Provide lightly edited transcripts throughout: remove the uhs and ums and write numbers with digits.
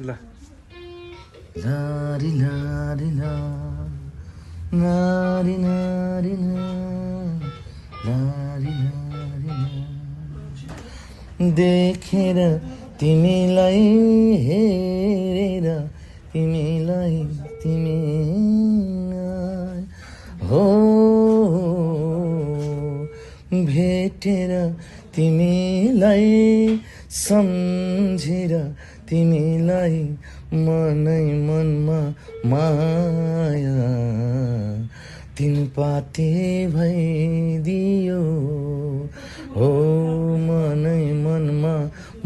ल लारी लारी ला लारी लारी ला लारी लारी ला देखेर तिमीलाई हेरेर तिमीलाई तिमीलाई हो भेटेर तिमीलाई सम्झेर तिमीलाई मनै मनमा माया तिन पाते भइदियो हो मनै मनमा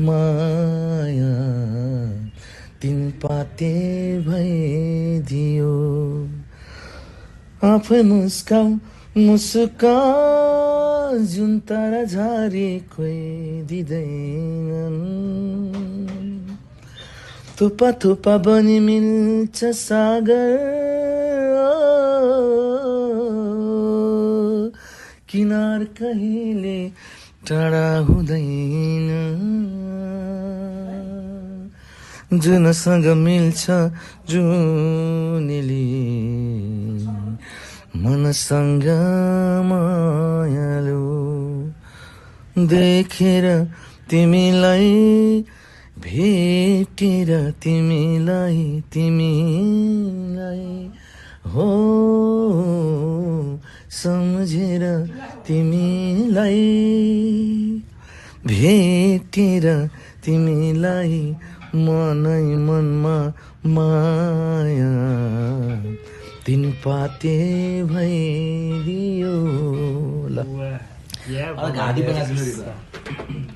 माया तिन पाते भइदियो आफै मुस्का जुन तारा झारी खोइदिँदैनन् थुपा थुपा बनी मिल्छ सागर किनार कहिले टाढा हुँदैन जुनसँग मिल्छ जुनेली मनसँग मायालु देखेर तिमीलाई भेटेर तिमीलाई तिमीलाई हो सम्झेर तिमीलाई भेटेर तिमीलाई मनै मनमा माया तिन पाते भइदियो ल घाँटी बनाइदिनु